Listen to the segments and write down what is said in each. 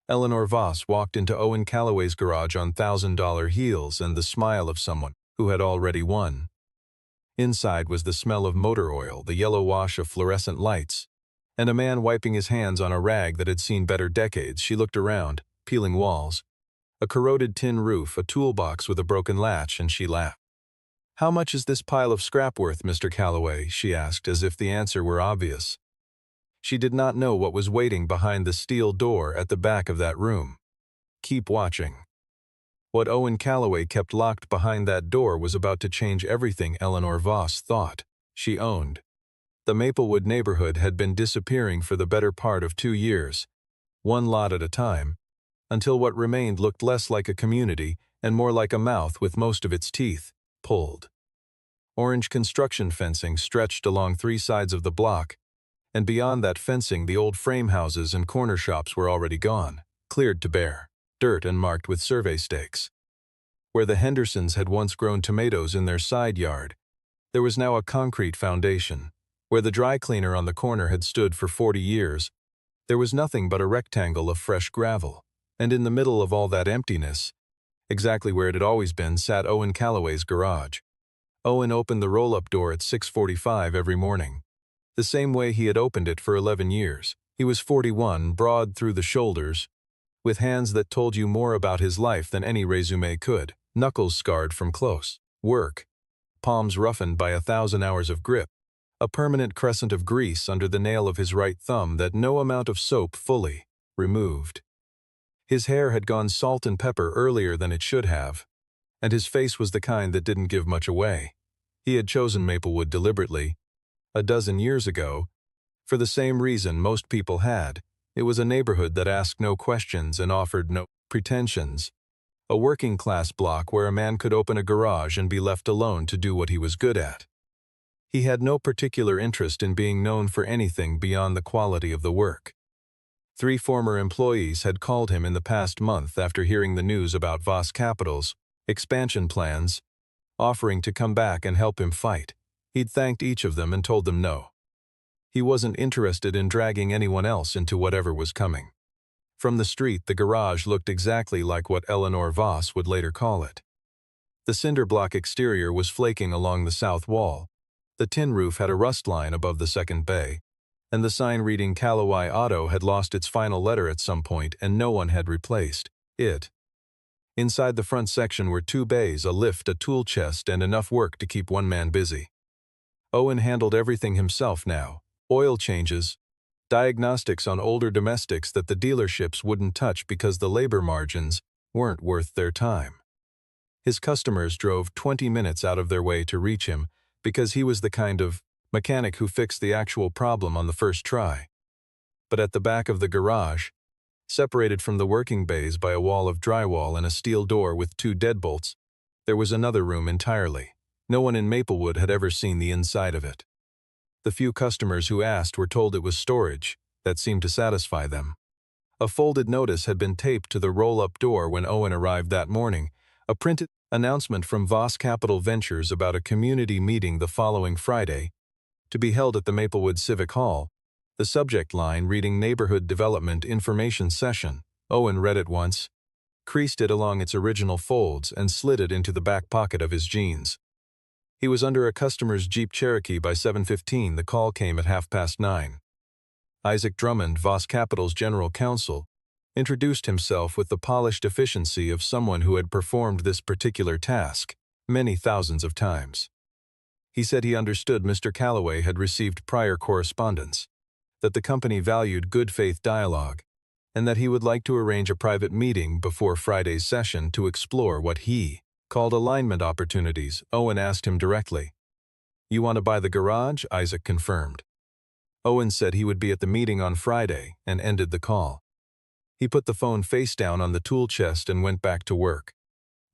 Eleanor Voss walked into Owen Calloway's garage on $1,000 heels and the smile of someone who had already won. Inside was the smell of motor oil, the yellow wash of fluorescent lights, and a man wiping his hands on a rag that had seen better decades. She looked around, peeling walls, a corroded tin roof, a toolbox with a broken latch, and she laughed. "How much is this pile of scrap worth, Mr. Calloway?" she asked, as if the answer were obvious. She did not know what was waiting behind the steel door at the back of that room. Keep watching. What Owen Calloway kept locked behind that door was about to change everything Eleanor Voss thought she owned. The Maplewood neighborhood had been disappearing for the better part of 2 years, one lot at a time, until what remained looked less like a community and more like a mouth with most of its teeth pulled. Orange construction fencing stretched along 3 sides of the block, and beyond that fencing the old frame houses and corner shops were already gone, cleared to bare dirt and marked with survey stakes. Where the Hendersons had once grown tomatoes in their side yard, there was now a concrete foundation. Where the dry cleaner on the corner had stood for 40 years, there was nothing but a rectangle of fresh gravel, and in the middle of all that emptiness, exactly where it had always been, sat Owen Calloway's garage. Owen opened the roll-up door at 6:45 every morning, the same way he had opened it for 11 years. He was 41, broad through the shoulders, with hands that told you more about his life than any resume could, knuckles scarred from close work, palms roughened by 1,000 hours of grip, a permanent crescent of grease under the nail of his right thumb that no amount of soap fully removed. His hair had gone salt and pepper earlier than it should have, and his face was the kind that didn't give much away. He had chosen Maplewood deliberately, a dozen years ago, for the same reason most people had. It was a neighborhood that asked no questions and offered no pretensions. A working-class block where a man could open a garage and be left alone to do what he was good at. He had no particular interest in being known for anything beyond the quality of the work. 3 former employees had called him in the past month after hearing the news about Voss Capital's expansion plans, offering to come back and help him fight. He'd thanked each of them and told them no. He wasn't interested in dragging anyone else into whatever was coming. From the street, the garage looked exactly like what Eleanor Voss would later call it. The cinder block exterior was flaking along the south wall. The tin roof had a rust line above the second bay, and the sign reading Calloway Auto had lost its final letter at some point and no one had replaced it. Inside the front section were 2 bays, a lift, a tool chest, and enough work to keep one man busy. Owen handled everything himself now. Oil changes, diagnostics on older domestics that the dealerships wouldn't touch because the labor margins weren't worth their time. His customers drove 20 minutes out of their way to reach him because he was the kind of mechanic who fixed the actual problem on the first try. But at the back of the garage, separated from the working bays by a wall of drywall and a steel door with 2 deadbolts, there was another room entirely. No one in Maplewood had ever seen the inside of it. The few customers who asked were told it was storage. That seemed to satisfy them. A folded notice had been taped to the roll-up door when Owen arrived that morning, a printed announcement from Voss Capital Ventures about a community meeting the following Friday, to be held at the Maplewood Civic Hall, the subject line reading Neighborhood Development Information Session. Owen read it once, creased it along its original folds, and slid it into the back pocket of his jeans. He was under a customer's Jeep Cherokee by 7:15. The call came at 9:30. Isaac Drummond, Voss Capital's general counsel, introduced himself with the polished efficiency of someone who had performed this particular task many thousands of times. He said he understood Mr. Calloway had received prior correspondence, that the company valued good faith dialogue, and that he would like to arrange a private meeting before Friday's session to explore what he called alignment opportunities. Owen asked him directly. "You want to buy the garage?" Isaac confirmed. Owen said he would be at the meeting on Friday and ended the call. He put the phone face down on the tool chest and went back to work.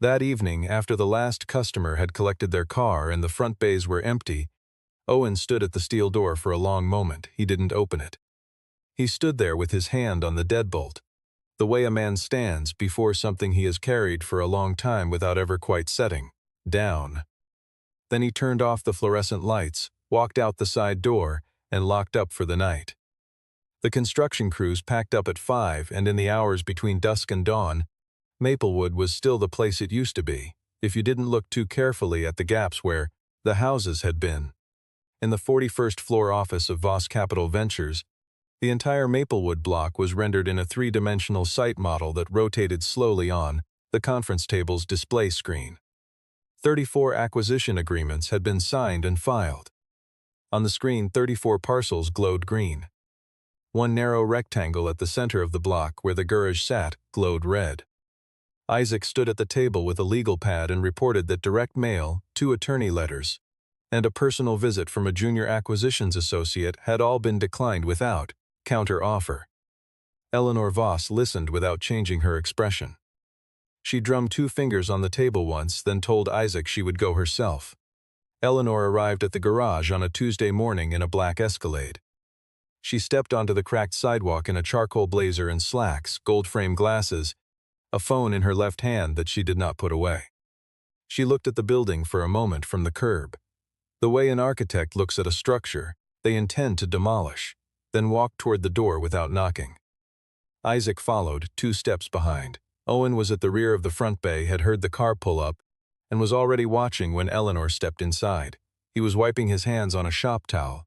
That evening, after the last customer had collected their car and the front bays were empty, Owen stood at the steel door for a long moment. He didn't open it. He stood there with his hand on the deadbolt, the way a man stands before something he has carried for a long time without ever quite setting down. Then he turned off the fluorescent lights, walked out the side door, and locked up for the night. The construction crews packed up at 5, and in the hours between dusk and dawn, Maplewood was still the place it used to be, if you didn't look too carefully at the gaps where the houses had been. In the 41st floor office of Voss Capital Ventures, the entire Maplewood block was rendered in a three-dimensional site model that rotated slowly on the conference table's display screen. 34 acquisition agreements had been signed and filed. On the screen, 34 parcels glowed green. One narrow rectangle at the center of the block where the garage sat glowed red. Isaac stood at the table with a legal pad and reported that direct mail, 2 attorney letters, and a personal visit from a junior acquisitions associate had all been declined without counter offer. Eleanor Voss listened without changing her expression. She drummed 2 fingers on the table once, then told Isaac she would go herself. Eleanor arrived at the garage on a Tuesday morning in a black Escalade. She stepped onto the cracked sidewalk in a charcoal blazer and slacks, gold-framed glasses, a phone in her left hand that she did not put away. She looked at the building for a moment from the curb. The way an architect looks at a structure they intend to demolish, then walked toward the door without knocking. Isaac followed, 2 steps behind. Owen was at the rear of the front bay, had heard the car pull up, and was already watching when Eleanor stepped inside. He was wiping his hands on a shop towel.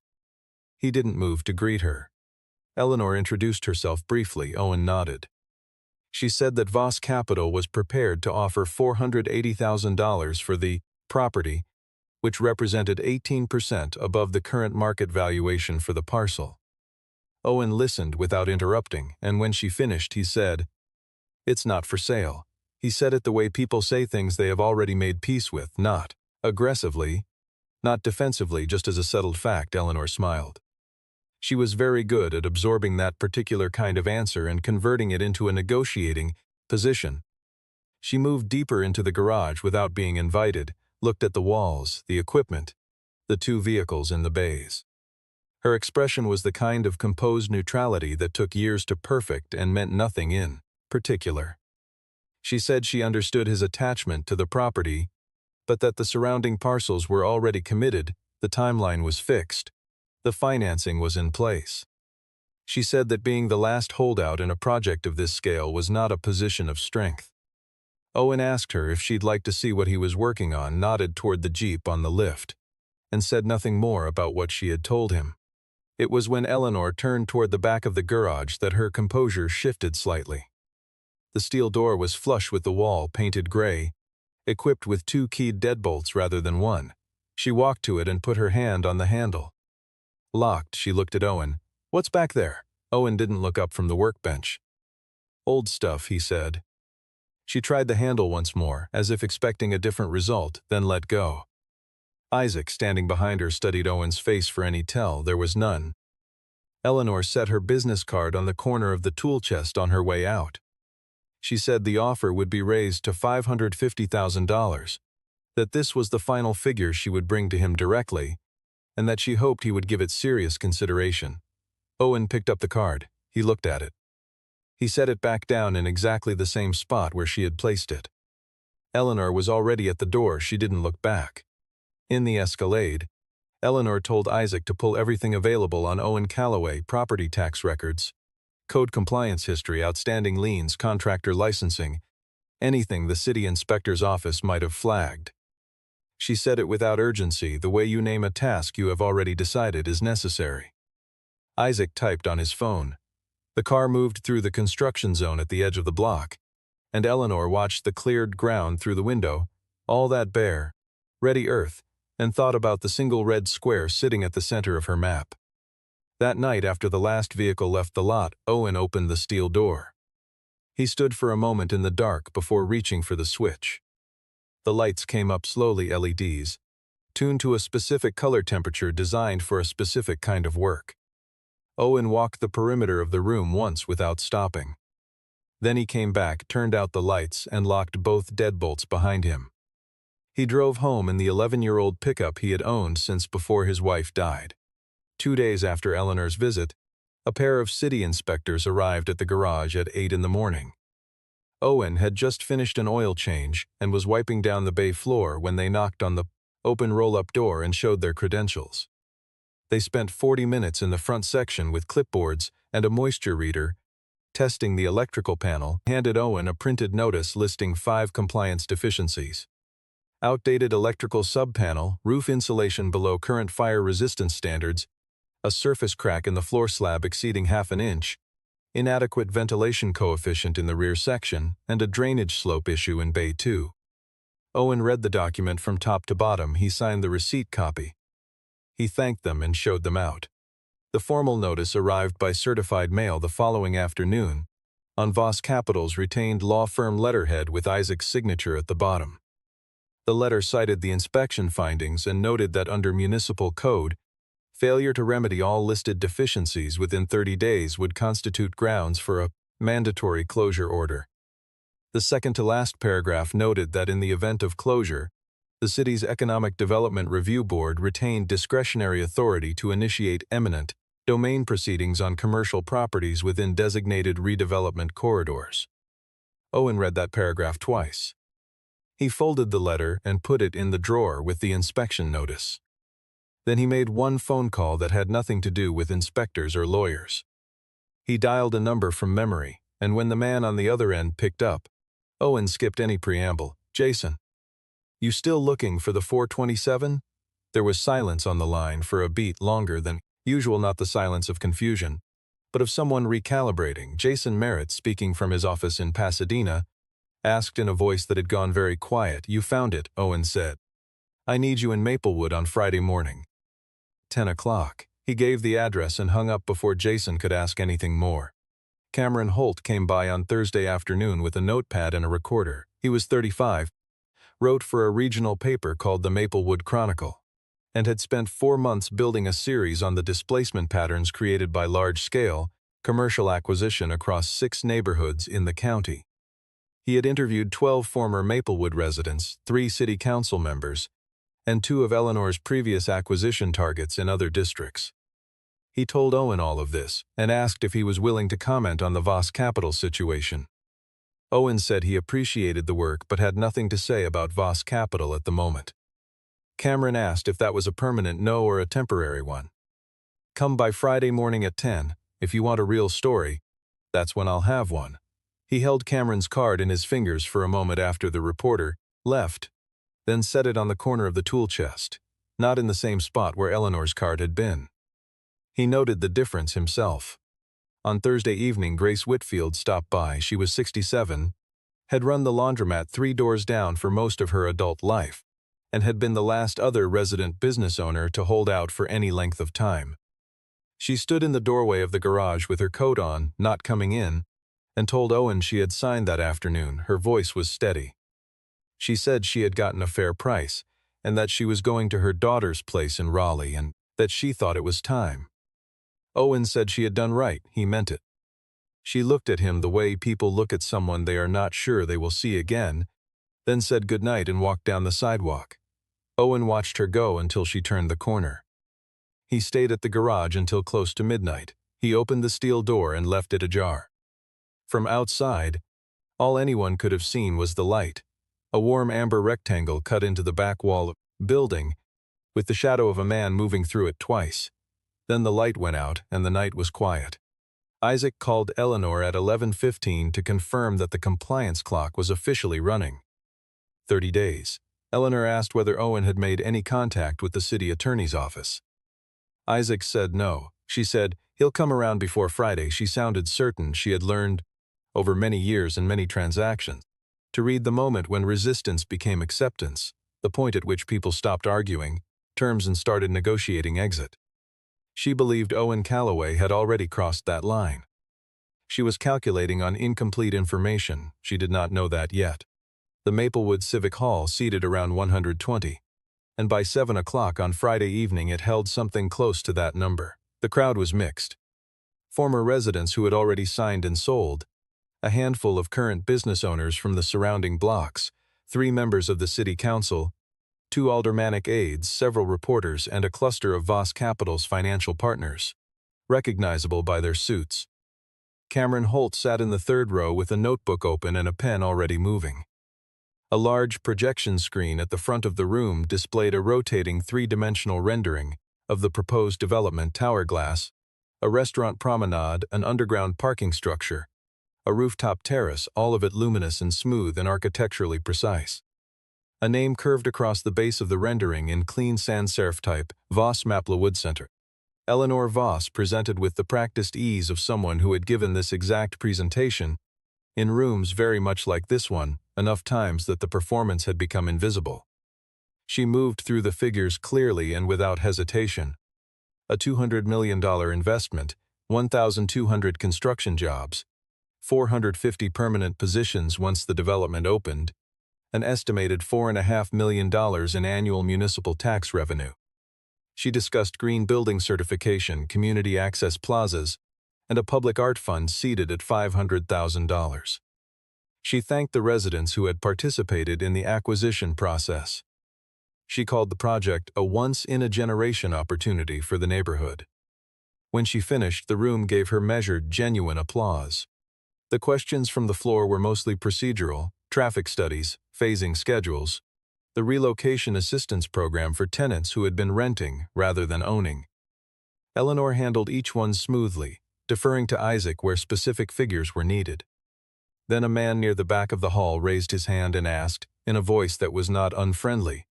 He didn't move to greet her. Eleanor introduced herself briefly. Owen nodded. She said that Voss Capital was prepared to offer $480,000 for the property, which represented 18% above the current market valuation for the parcel. Owen listened without interrupting, and when she finished, he said, "It's not for sale." He said it the way people say things they have already made peace with, not aggressively, not defensively, just as a settled fact. Eleanor smiled. She was very good at absorbing that particular kind of answer and converting it into a negotiating position. She moved deeper into the garage without being invited, looked at the walls, the equipment, the 2 vehicles in the bays. Her expression was the kind of composed neutrality that took years to perfect and meant nothing in particular. She said she understood his attachment to the property, but that the surrounding parcels were already committed, the timeline was fixed, the financing was in place. She said that being the last holdout in a project of this scale was not a position of strength. Owen asked her if she'd like to see what he was working on, nodded toward the Jeep on the lift, and said nothing more about what she had told him. It was when Eleanor turned toward the back of the garage that her composure shifted slightly. The steel door was flush with the wall, painted gray, equipped with 2 keyed deadbolts rather than 1. She walked to it and put her hand on the handle. Locked, she looked at Owen. "What's back there?" Owen didn't look up from the workbench. "Old stuff," he said. She tried the handle once more, as if expecting a different result, then let go. Isaac, standing behind her, studied Owen's face for any tell. There was none. Eleanor set her business card on the corner of the tool chest on her way out. She said the offer would be raised to $550,000, that this was the final figure she would bring to him directly, and that she hoped he would give it serious consideration. Owen picked up the card. He looked at it. He set it back down in exactly the same spot where she had placed it. Eleanor was already at the door. She didn't look back. In the Escalade, Eleanor told Isaac to pull everything available on Owen Calloway, property tax records, code compliance history, outstanding liens, contractor licensing, anything the city inspector's office might have flagged. She said it without urgency, the way you name a task you have already decided is necessary. Isaac typed on his phone. The car moved through the construction zone at the edge of the block, and Eleanor watched the cleared ground through the window, all that bare, ready earth, and thought about the single red square sitting at the center of her map. That night, after the last vehicle left the lot, Owen opened the steel door. He stood for a moment in the dark before reaching for the switch. The lights came up slowly, LEDs, tuned to a specific color temperature designed for a specific kind of work. Owen walked the perimeter of the room once without stopping. Then he came back, turned out the lights, and locked both deadbolts behind him. He drove home in the 11-year-old pickup he had owned since before his wife died. 2 days after Eleanor's visit, a pair of city inspectors arrived at the garage at 8 in the morning. Owen had just finished an oil change and was wiping down the bay floor when they knocked on the open roll-up door and showed their credentials. They spent 40 minutes in the front section with clipboards and a moisture reader, testing the electrical panel, handed Owen a printed notice listing 5 compliance deficiencies. Outdated electrical subpanel, roof insulation below current fire resistance standards, a surface crack in the floor slab exceeding half an inch, inadequate ventilation coefficient in the rear section, and a drainage slope issue in Bay 2. Owen read the document from top to bottom. He signed the receipt copy. He thanked them and showed them out. The formal notice arrived by certified mail the following afternoon, on Voss Capital's retained law firm letterhead with Isaac's signature at the bottom. The letter cited the inspection findings and noted that under municipal code, failure to remedy all listed deficiencies within 30 days would constitute grounds for a mandatory closure order. The second-to-last paragraph noted that in the event of closure, the city's Economic Development Review Board retained discretionary authority to initiate eminent domain proceedings on commercial properties within designated redevelopment corridors. Owen read that paragraph twice. He folded the letter and put it in the drawer with the inspection notice. Then he made one phone call that had nothing to do with inspectors or lawyers. He dialed a number from memory, and when the man on the other end picked up, Owen skipped any preamble. "Jason, you still looking for the 427? There was silence on the line for a beat longer than usual, not the silence of confusion, but of someone recalibrating. Jason Merritt, speaking from his office in Pasadena, asked in a voice that had gone very quiet. "You found it," Owen said. "I need you in Maplewood on Friday morning. 10 o'clock. He gave the address and hung up before Jason could ask anything more. Cameron Holt came by on Thursday afternoon with a notepad and a recorder. He was 35, wrote for a regional paper called the Maplewood Chronicle, and had spent 4 months building a series on the displacement patterns created by large-scale commercial acquisition across 6 neighborhoods in the county. He had interviewed 12 former Maplewood residents, 3 city council members, and 2 of Eleanor's previous acquisition targets in other districts. He told Owen all of this and asked if he was willing to comment on the Voss Capital situation. Owen said he appreciated the work but had nothing to say about Voss Capital at the moment. Cameron asked if that was a permanent no or a temporary one. "Come by Friday morning at 10. If you want a real story, that's when I'll have one." He held Cameron's card in his fingers for a moment after the reporter left, then set it on the corner of the tool chest, not in the same spot where Eleanor's card had been. He noted the difference himself. On Thursday evening, Grace Whitfield stopped by. She was 67, had run the laundromat 3 doors down for most of her adult life, and had been the last other resident business owner to hold out for any length of time. She stood in the doorway of the garage with her coat on, not coming in, and told Owen she had signed that afternoon. Her voice was steady. She said she had gotten a fair price, and that she was going to her daughter's place in Raleigh, and that she thought it was time. Owen said she had done right. He meant it. She looked at him the way people look at someone they are not sure they will see again, then said goodnight and walked down the sidewalk. Owen watched her go until she turned the corner. He stayed at the garage until close to midnight. He opened the steel door and left it ajar. From outside, all anyone could have seen was the light, a warm amber rectangle cut into the back wall of the building, with the shadow of a man moving through it twice. Then the light went out and the night was quiet. Isaac called Eleanor at 11:15 to confirm that the compliance clock was officially running. 30 days. Eleanor asked whether Owen had made any contact with the city attorney's office. Isaac said no. She said, "He'll come around before Friday." She sounded certain she had learned, over many years and many transactions, to read the moment when resistance became acceptance, the point at which people stopped arguing terms and started negotiating exit. She believed Owen Calloway had already crossed that line. She was calculating on incomplete information. She did not know that yet. The Maplewood Civic Hall seated around 120, and by 7 o'clock on Friday evening it held something close to that number. The crowd was mixed. Former residents who had already signed and sold, a handful of current business owners from the surrounding blocks, 3 members of the city council, 2 aldermanic aides, several reporters, and a cluster of Voss Capital's financial partners, recognizable by their suits. Cameron Holt sat in the 3rd row with a notebook open and a pen already moving. A large projection screen at the front of the room displayed a rotating 3-dimensional rendering of the proposed development: tower glass, a restaurant promenade, an underground parking structure, a rooftop terrace, all of it luminous and smooth and architecturally precise. A name curved across the base of the rendering in clean sans serif type: Voss Maplewood Center. Eleanor Voss presented with the practiced ease of someone who had given this exact presentation, in rooms very much like this one, enough times that the performance had become invisible. She moved through the figures clearly and without hesitation. A $200 million investment, 1,200 construction jobs, 450 permanent positions once the development opened, an estimated $4.5 million in annual municipal tax revenue. She discussed green building certification, community access plazas, and a public art fund seated at $500,000. She thanked the residents who had participated in the acquisition process. She called the project a once-in-a-generation opportunity for the neighborhood. When she finished, the room gave her measured, genuine applause. The questions from the floor were mostly procedural: traffic studies, phasing schedules, the relocation assistance program for tenants who had been renting rather than owning. Eleanor handled each one smoothly, deferring to Isaac where specific figures were needed. Then a man near the back of the hall raised his hand and asked, in a voice that was not unfriendly,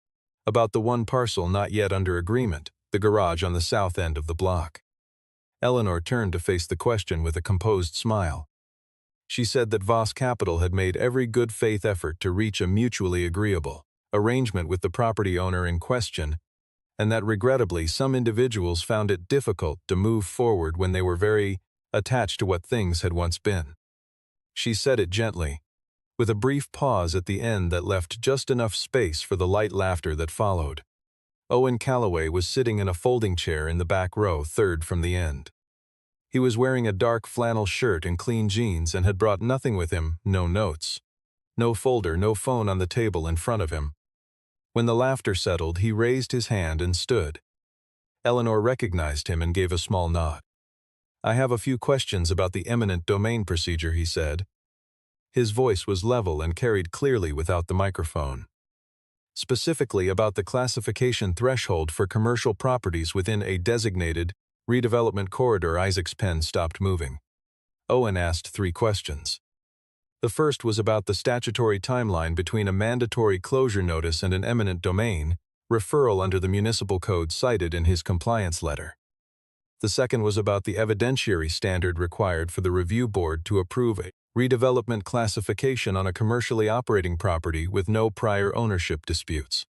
about the one parcel not yet under agreement, the garage on the south end of the block. Eleanor turned to face the question with a composed smile. She said that Voss Capital had made every good faith effort to reach a mutually agreeable arrangement with the property owner in question, and that regrettably some individuals found it difficult to move forward when they were very attached to what things had once been. She said it gently, with a brief pause at the end that left just enough space for the light laughter that followed. Owen Calloway was sitting in a folding chair in the back row, third from the end. He was wearing a dark flannel shirt and clean jeans and had brought nothing with him: no notes, no folder, no phone on the table in front of him. When the laughter settled, he raised his hand and stood. Eleanor recognized him and gave a small nod. "I have a few questions about the eminent domain procedure," he said. His voice was level and carried clearly without the microphone. "Specifically about the classification threshold for commercial properties within a designated redevelopment corridor." Isaac's pen stopped moving. Owen asked 3 questions. The first was about the statutory timeline between a mandatory closure notice and an eminent domain referral under the municipal code cited in his compliance letter. The second was about the evidentiary standard required for the review board to approve a redevelopment classification on a commercially operating property with no prior ownership disputes.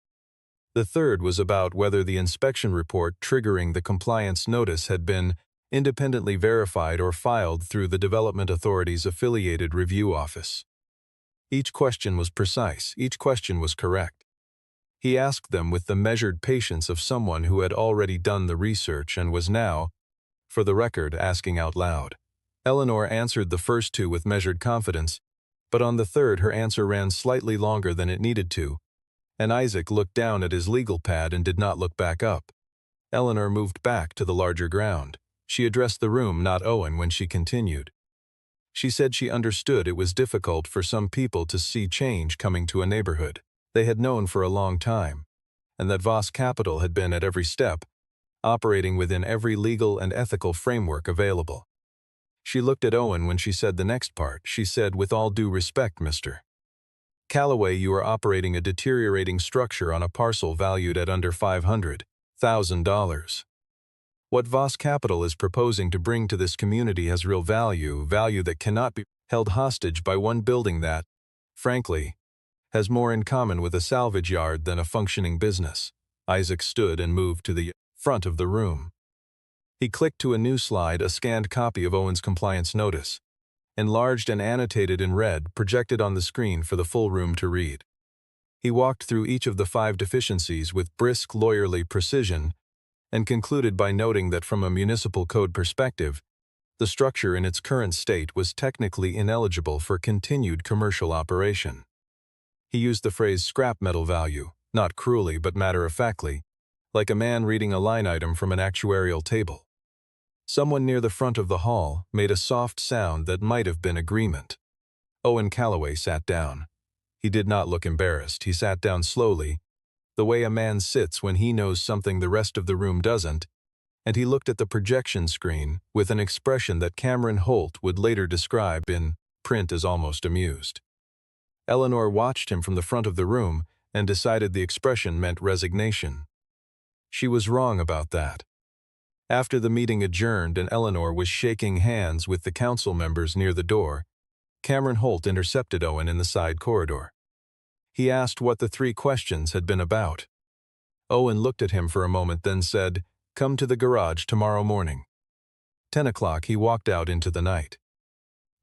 The third was about whether the inspection report triggering the compliance notice had been independently verified or filed through the Development Authority's affiliated review office. Each question was precise, each question was correct. He asked them with the measured patience of someone who had already done the research and was now, for the record, asking out loud. Eleanor answered the first 2 with measured confidence, but on the third her answer ran slightly longer than it needed to, and Isaac looked down at his legal pad and did not look back up. Eleanor moved back to the larger ground. She addressed the room, not Owen, when she continued. She said she understood it was difficult for some people to see change coming to a neighborhood they had known for a long time, and that Voss Capital had been at every step, operating within every legal and ethical framework available. She looked at Owen when she said the next part. She said, "With all due respect, Mr. Calloway, you are operating a deteriorating structure on a parcel valued at under $500,000. What Voss Capital is proposing to bring to this community has real value that cannot be held hostage by one building that, frankly, has more in common with a salvage yard than a functioning business." Isaac stood and moved to the front of the room. He clicked to a new slide, a scanned copy of Owen's compliance notice, enlarged and annotated in red, projected on the screen for the full room to read. He walked through each of the 5 deficiencies with brisk, lawyerly precision, and concluded by noting that from a municipal code perspective, the structure in its current state was technically ineligible for continued commercial operation. He used the phrase scrap metal value, not cruelly but matter-of-factly, like a man reading a line item from an actuarial table. Someone near the front of the hall made a soft sound that might have been agreement. Owen Calloway sat down. He did not look embarrassed. He sat down slowly, the way a man sits when he knows something the rest of the room doesn't, and he looked at the projection screen with an expression that Cameron Holt would later describe in print as almost amused. Eleanor watched him from the front of the room and decided the expression meant resignation. She was wrong about that. After the meeting adjourned and Eleanor was shaking hands with the council members near the door, Cameron Holt intercepted Owen in the side corridor. He asked what the 3 questions had been about. Owen looked at him for a moment, then said, "Come to the garage tomorrow morning." 10 o'clock he walked out into the night.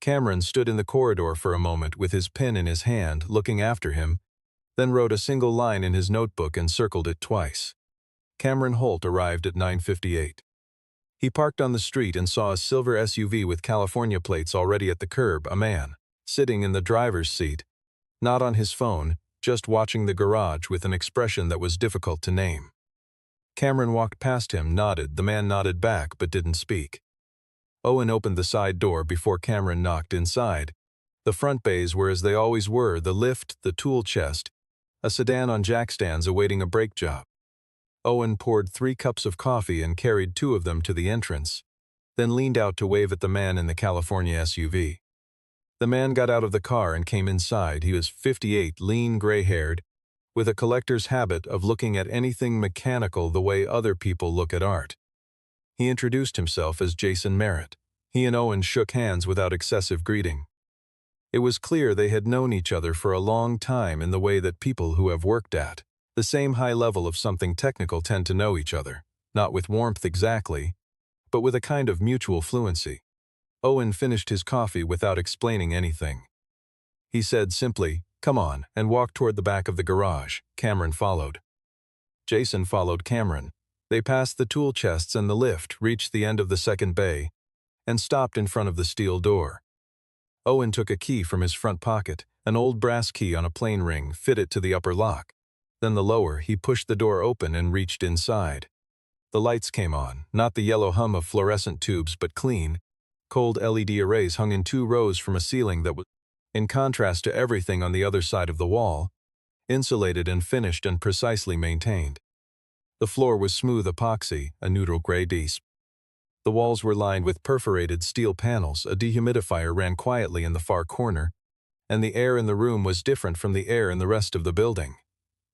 Cameron stood in the corridor for a moment with his pen in his hand, looking after him, then wrote a single line in his notebook and circled it twice. Cameron Holt arrived at 9:58. He parked on the street and saw a silver SUV with California plates already at the curb, a man, sitting in the driver's seat, not on his phone, just watching the garage with an expression that was difficult to name. Cameron walked past him, nodded. The man nodded back but didn't speak. Owen opened the side door before Cameron knocked inside. The front bays were as they always were, the lift, the tool chest, a sedan on jack stands awaiting a brake job. Owen poured 3 cups of coffee and carried 2 of them to the entrance, then leaned out to wave at the man in the California SUV. The man got out of the car and came inside. He was 58, lean, gray-haired, with a collector's habit of looking at anything mechanical the way other people look at art. He introduced himself as Jason Merritt. He and Owen shook hands without excessive greeting. It was clear they had known each other for a long time in the way that people who have worked at the same high level of something technical tend to know each other, not with warmth exactly, but with a kind of mutual fluency. Owen finished his coffee without explaining anything. He said simply, "Come on," and walked toward the back of the garage. Cameron followed. Jason followed Cameron. They passed the tool chests and the lift, reached the end of the second bay, and stopped in front of the steel door. Owen took a key from his front pocket, an old brass key on a plain ring, fit it to the upper lock. Then the lower, he pushed the door open and reached inside. The lights came on, not the yellow hum of fluorescent tubes, but clean, cold LED arrays hung in 2 rows from a ceiling that was, in contrast to everything on the other side of the wall, insulated and finished and precisely maintained. The floor was smooth epoxy, a neutral gray disc. The walls were lined with perforated steel panels. A dehumidifier ran quietly in the far corner, and the air in the room was different from the air in the rest of the building.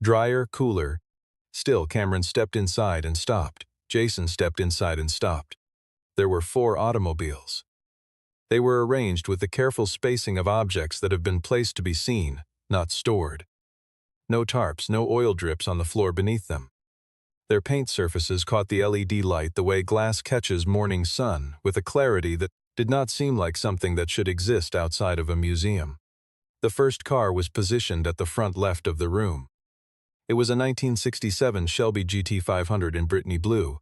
Drier, cooler. Still, Cameron stepped inside and stopped. Jason stepped inside and stopped. There were 4 automobiles. They were arranged with the careful spacing of objects that have been placed to be seen, not stored. No tarps, no oil drips on the floor beneath them. Their paint surfaces caught the LED light the way glass catches morning sun, with a clarity that did not seem like something that should exist outside of a museum. The first car was positioned at the front left of the room. It was a 1967 Shelby GT500 in Brittany blue,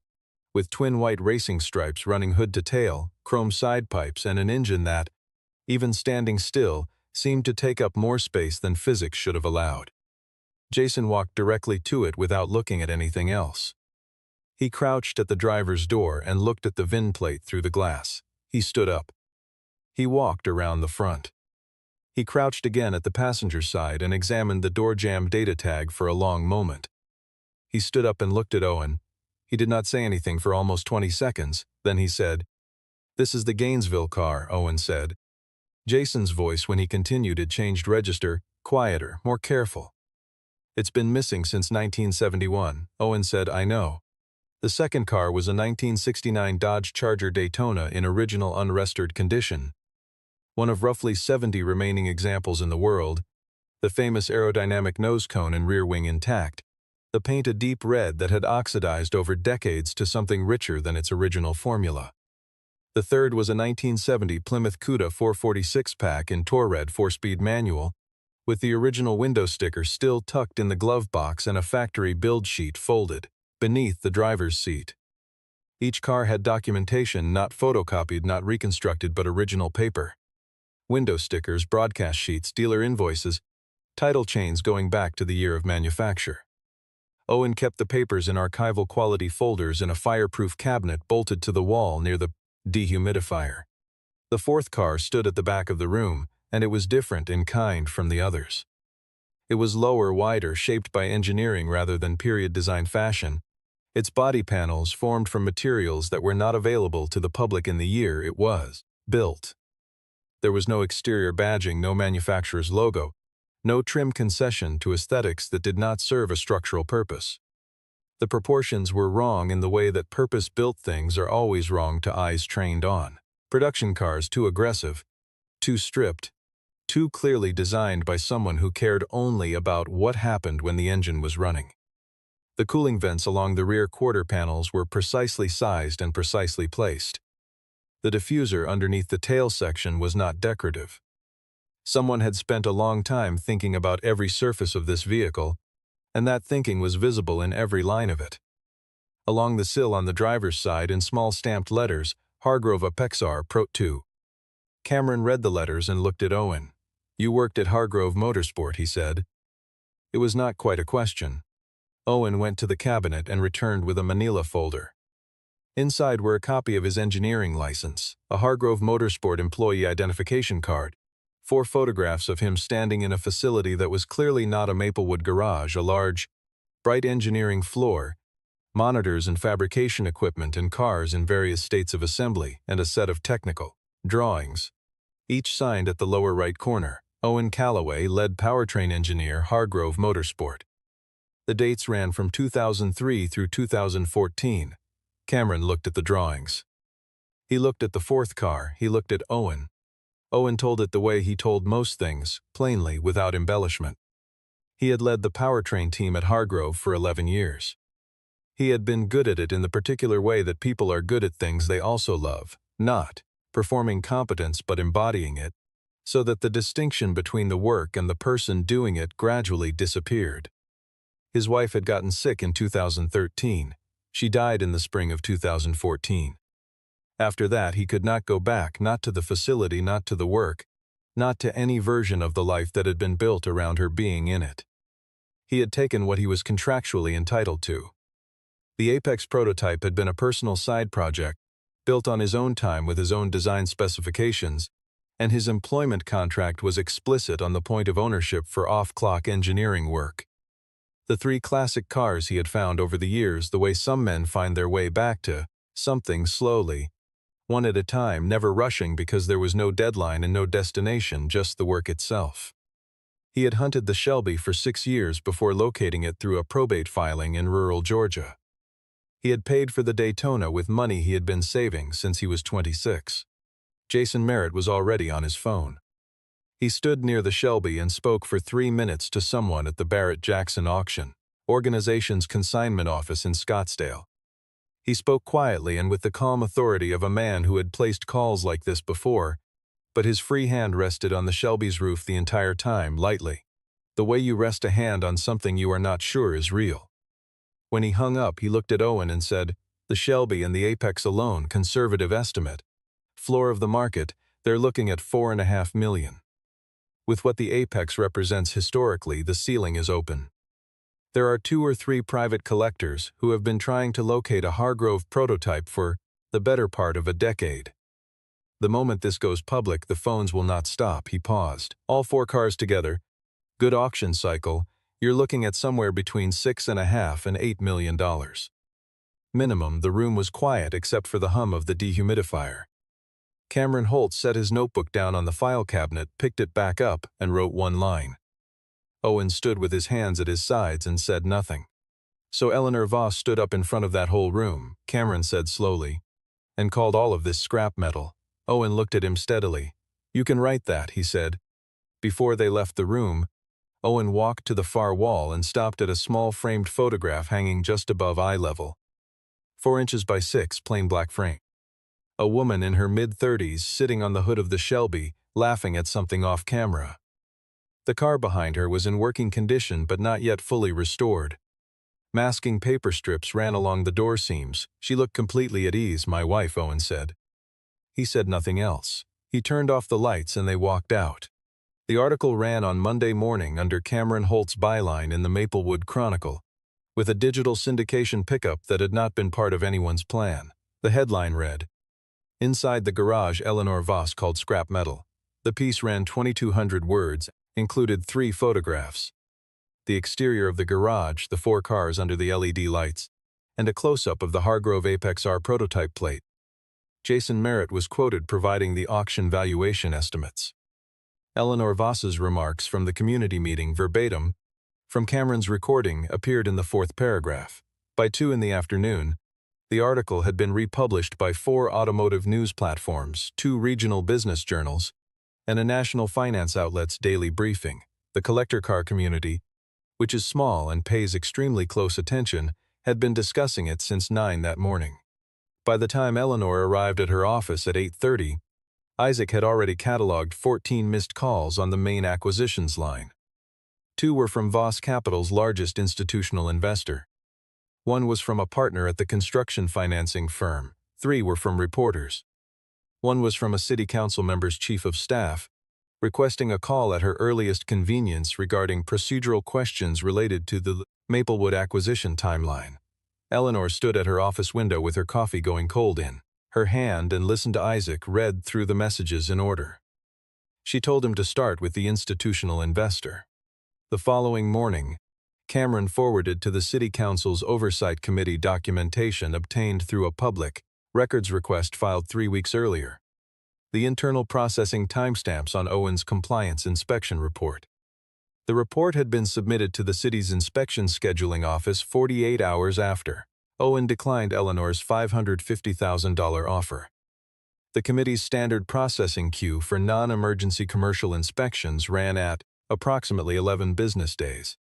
with twin white racing stripes running hood to tail, chrome side pipes, and an engine that, even standing still, seemed to take up more space than physics should have allowed. Jason walked directly to it without looking at anything else. He crouched at the driver's door and looked at the VIN plate through the glass. He stood up. He walked around the front. He crouched again at the passenger side and examined the door jamb data tag for a long moment. He stood up and looked at Owen. He did not say anything for almost 20 seconds. Then he said, "This is the Gainesville car," Owen said. Jason's voice, when he continued, had changed register, quieter, more careful. "It's been missing since 1971, Owen said. "I know." The second car was a 1969 Dodge Charger Daytona in original unrestored condition. One of roughly 70 remaining examples in the world, the famous aerodynamic nose cone and rear wing intact, the paint a deep red that had oxidized over decades to something richer than its original formula. The third was a 1970 Plymouth Cuda 446 pack in Tour Red 4-speed manual, with the original window sticker still tucked in the glove box and a factory build sheet folded beneath the driver's seat. Each car had documentation, not photocopied, not reconstructed, but original paper. Window stickers, broadcast sheets, dealer invoices, title chains going back to the year of manufacture. Owen kept the papers in archival quality folders in a fireproof cabinet bolted to the wall near the dehumidifier. The fourth car stood at the back of the room, and it was different in kind from the others. It was lower, wider, shaped by engineering rather than period-design fashion. Its body panels formed from materials that were not available to the public in the year it was built. There was no exterior badging, no manufacturer's logo, no trim concession to aesthetics that did not serve a structural purpose. The proportions were wrong in the way that purpose-built things are always wrong to eyes trained on. Production cars too aggressive, too stripped, too clearly designed by someone who cared only about what happened when the engine was running. The cooling vents along the rear quarter panels were precisely sized and precisely placed. The diffuser underneath the tail section was not decorative. Someone had spent a long time thinking about every surface of this vehicle, and that thinking was visible in every line of it. Along the sill on the driver's side, in small stamped letters, Hargrove Apexar Pro 2. Cameron read the letters and looked at Owen. "You worked at Hargrove Motorsport," he said. It was not quite a question. Owen went to the cabinet and returned with a manila folder. Inside were a copy of his engineering license, a Hargrove Motorsport employee identification card, 4 photographs of him standing in a facility that was clearly not a Maplewood garage, a large, bright engineering floor, monitors and fabrication equipment and cars in various states of assembly, and a set of technical drawings, each signed at the lower right corner. Owen Callaway, lead powertrain engineer, Hargrove Motorsport. The dates ran from 2003 through 2014. Cameron looked at the drawings. He looked at the 4th car. He looked at Owen. Owen told it the way he told most things, plainly, without embellishment. He had led the powertrain team at Hargrove for 11 years. He had been good at it in the particular way that people are good at things they also love, not performing competence but embodying it, so that the distinction between the work and the person doing it gradually disappeared. His wife had gotten sick in 2013. She died in the spring of 2014. After that, he could not go back, not to the facility, not to the work, not to any version of the life that had been built around her being in it. He had taken what he was contractually entitled to. The Apex prototype had been a personal side project, built on his own time with his own design specifications, and his employment contract was explicit on the point of ownership for off-clock engineering work. The 3 classic cars he had found over the years the way some men find their way back to something slowly, one at a time, never rushing because there was no deadline and no destination, just the work itself. He had hunted the Shelby for 6 years before locating it through a probate filing in rural Georgia. He had paid for the Daytona with money he had been saving since he was 26. Jason Merritt was already on his phone. He stood near the Shelby and spoke for 3 minutes to someone at the Barrett-Jackson auction, organization's consignment office in Scottsdale. He spoke quietly and with the calm authority of a man who had placed calls like this before, but his free hand rested on the Shelby's roof the entire time, lightly, the way you rest a hand on something you are not sure is real. When he hung up, he looked at Owen and said, "The Shelby and the Apex alone, conservative estimate. Floor of the market, they're looking at $4.5 million. With what the Apex represents historically, the ceiling is open. There are 2 or 3 private collectors who have been trying to locate a Hargrove prototype for the better part of a decade. The moment this goes public, the phones will not stop." He paused. "All 4 cars together, good auction cycle, you're looking at somewhere between $6.5 and $8 million. Minimum." The room was quiet except for the hum of the dehumidifier. Cameron Holt set his notebook down on the file cabinet, picked it back up, and wrote 1 line. Owen stood with his hands at his sides and said nothing. "So Eleanor Voss stood up in front of that whole room," Cameron said slowly, "and called all of this scrap metal." Owen looked at him steadily. "You can write that," he said. Before they left the room, Owen walked to the far wall and stopped at a small framed photograph hanging just above eye level. 4 inches by 6, plain black frame. A woman in her mid-30s sitting on the hood of the Shelby, laughing at something off camera. The car behind her was in working condition but not yet fully restored. Masking paper strips ran along the door seams. "She looked completely at ease, my wife," Owen said. He said nothing else. He turned off the lights and they walked out. The article ran on Monday morning under Cameron Holt's byline in the Maplewood Chronicle, with a digital syndication pickup that had not been part of anyone's plan. The headline read, "Inside the garage Eleanor Voss called scrap metal." The piece ran 2,200 words, included 3 photographs. the exterior of the garage, the 4 cars under the LED lights, and a close-up of the Hargrove Apex R prototype plate. Jason Merritt was quoted providing the auction valuation estimates. Eleanor Voss's remarks from the community meeting verbatim from Cameron's recording appeared in the 4th paragraph. By 2 in the afternoon, the article had been republished by 4 automotive news platforms, 2 regional business journals, and a national finance outlet's daily briefing. The collector car community, which is small and pays extremely close attention, had been discussing it since 9 that morning. By the time Eleanor arrived at her office at 8:30, Isaac had already cataloged 14 missed calls on the main acquisitions line. 2 were from Voss Capital's largest institutional investor. 1 was from a partner at the construction financing firm. 3 were from reporters. 1 was from a city council member's chief of staff, requesting a call at her earliest convenience regarding procedural questions related to the Maplewood acquisition timeline. Eleanor stood at her office window with her coffee going cold in her hand and listened to Isaac read through the messages in order. She told him to start with the institutional investor. The following morning, Cameron forwarded to the City Council's Oversight Committee documentation obtained through a public records request filed 3 weeks earlier. The internal processing timestamps on Owen's compliance inspection report. The report had been submitted to the city's inspection scheduling office 48 hours after Owen declined Eleanor's $550,000 offer. The committee's standard processing queue for non-emergency commercial inspections ran at approximately 11 business days.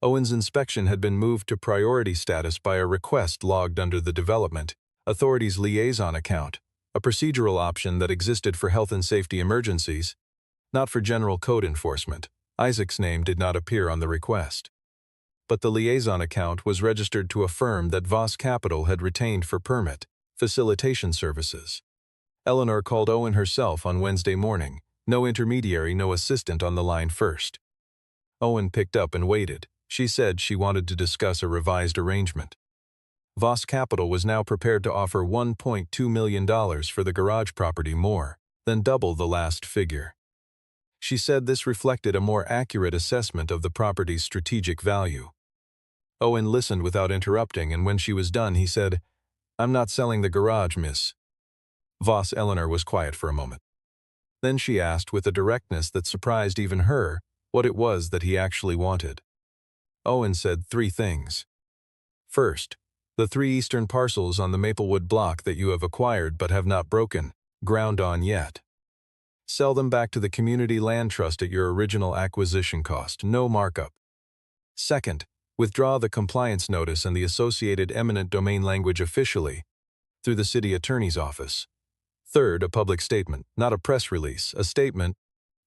Owen's inspection had been moved to priority status by a request logged under the Development Authority's liaison account, a procedural option that existed for health and safety emergencies, not for general code enforcement. Isaac's name did not appear on the request. But the liaison account was registered to a firm that Voss Capital had retained for permit facilitation services. Eleanor called Owen herself on Wednesday morning, no intermediary, no assistant on the line first. Owen picked up and waited. She said she wanted to discuss a revised arrangement. Voss Capital was now prepared to offer $1.2 million for the garage property, more than double the last figure. She said this reflected a more accurate assessment of the property's strategic value. Owen listened without interrupting, and when she was done, he said, "I'm not selling the garage, miss." Voss Eleanor was quiet for a moment. Then she asked with a directness that surprised even her what it was that he actually wanted. Owen said 3 things. First, the 3 eastern parcels on the Maplewood block that you have acquired but have not broken ground on yet. Sell them back to the Community Land Trust at your original acquisition cost, no markup. Second, withdraw the compliance notice and the associated eminent domain language officially through the city attorney's office. Third, a public statement, not a press release, a statement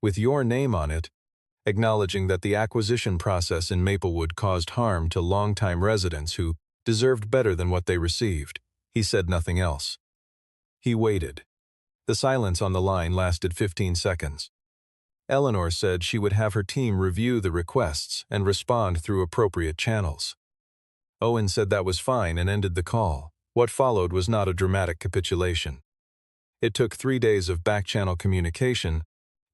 with your name on it, acknowledging that the acquisition process in Maplewood caused harm to longtime residents who deserved better than what they received. He said nothing else. He waited. The silence on the line lasted 15 seconds. Eleanor said she would have her team review the requests and respond through appropriate channels. Owen said that was fine and ended the call. What followed was not a dramatic capitulation. It took 3 days of back-channel communication,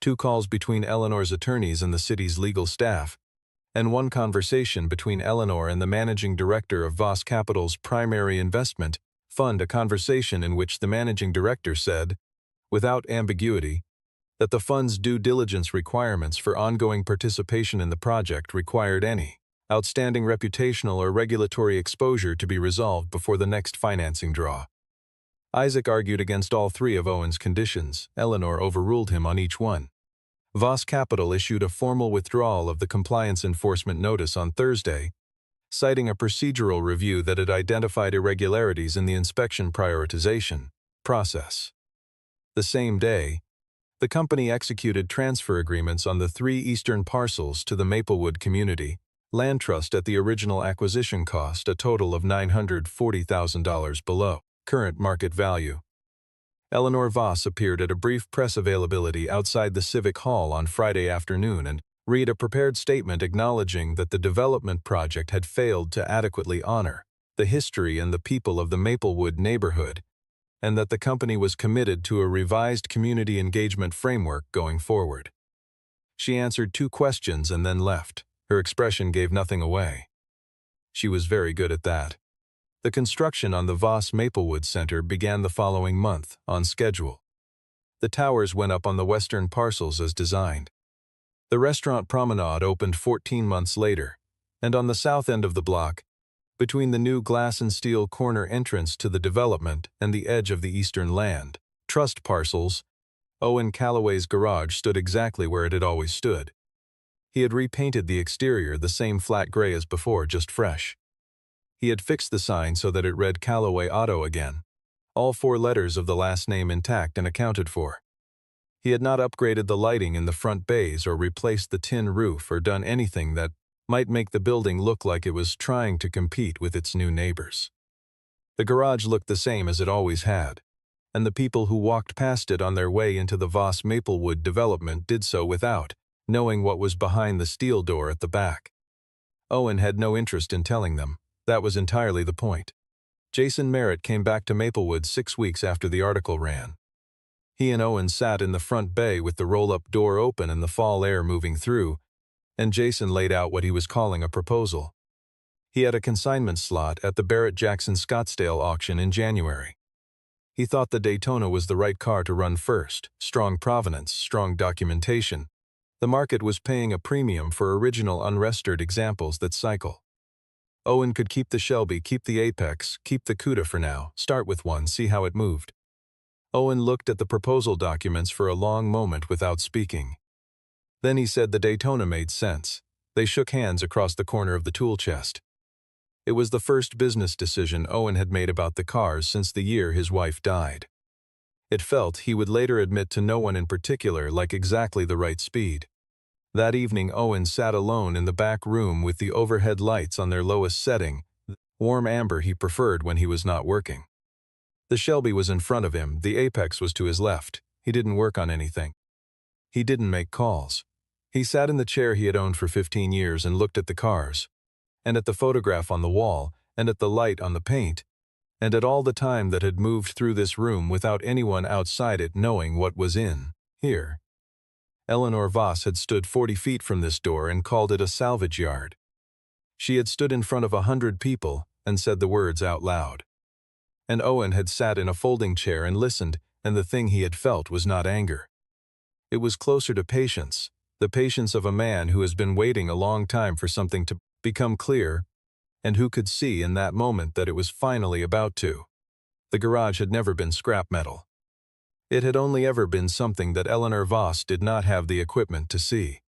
2 calls between Eleanor's attorneys and the city's legal staff, and 1 conversation between Eleanor and the managing director of Voss Capital's primary investment fund, a conversation in which the managing director said, without ambiguity, that the fund's due diligence requirements for ongoing participation in the project required any outstanding reputational or regulatory exposure to be resolved before the next financing draw. Isaac argued against all 3 of Owen's conditions. Eleanor overruled him on each one. Voss Capital issued a formal withdrawal of the compliance enforcement notice on Thursday, citing a procedural review that had identified irregularities in the inspection prioritization process. The same day, the company executed transfer agreements on the 3 eastern parcels to the Maplewood Community Land Trust at the original acquisition cost, a total of $940,000 below current market value. Eleanor Voss appeared at a brief press availability outside the Civic Hall on Friday afternoon and read a prepared statement acknowledging that the development project had failed to adequately honor the history and the people of the Maplewood neighborhood, and that the company was committed to a revised community engagement framework going forward. She answered 2 questions and then left. Her expression gave nothing away. She was very good at that. The construction on the Voss Maplewood Center began the following month, on schedule. The towers went up on the western parcels as designed. The restaurant Promenade opened 14 months later, and on the south end of the block, between the new glass and steel corner entrance to the development and the edge of the eastern land, trust parcels, Owen Calloway's garage stood exactly where it had always stood. He had repainted the exterior the same flat gray as before, just fresh. He had fixed the sign so that it read Calloway Auto again, all 4 letters of the last name intact and accounted for. He had not upgraded the lighting in the front bays or replaced the tin roof or done anything that might make the building look like it was trying to compete with its new neighbors. The garage looked the same as it always had, and the people who walked past it on their way into the Voss Maplewood development did so without knowing what was behind the steel door at the back. Owen had no interest in telling them. That was entirely the point. Jason Merritt came back to Maplewood 6 weeks after the article ran. He and Owen sat in the front bay with the roll-up door open and the fall air moving through, and Jason laid out what he was calling a proposal. He had a consignment slot at the Barrett-Jackson Scottsdale auction in January. He thought the Daytona was the right car to run first, strong provenance, strong documentation. The market was paying a premium for original unrestored examples that cycle. Owen could keep the Shelby, keep the Apex, keep the Cuda for now, start with one, see how it moved. Owen looked at the proposal documents for a long moment without speaking. Then he said the Daytona made sense. They shook hands across the corner of the tool chest. It was the first business decision Owen had made about the cars since the year his wife died. It felt, he would later admit to no one in particular, like exactly the right speed. That evening Owen sat alone in the back room with the overhead lights on their lowest setting, warm amber he preferred when he was not working. The Shelby was in front of him, the Apex was to his left. He didn't work on anything. He didn't make calls. He sat in the chair he had owned for 15 years and looked at the cars, and at the photograph on the wall, and at the light on the paint, and at all the time that had moved through this room without anyone outside it knowing what was in here. Eleanor Voss had stood 40 feet from this door and called it a salvage yard. She had stood in front of 100 people and said the words out loud. And Owen had sat in a folding chair and listened, and the thing he had felt was not anger. It was closer to patience, the patience of a man who has been waiting a long time for something to become clear, and who could see in that moment that it was finally about to. The garage had never been scrap metal. It had only ever been something that Eleanor Voss did not have the equipment to see.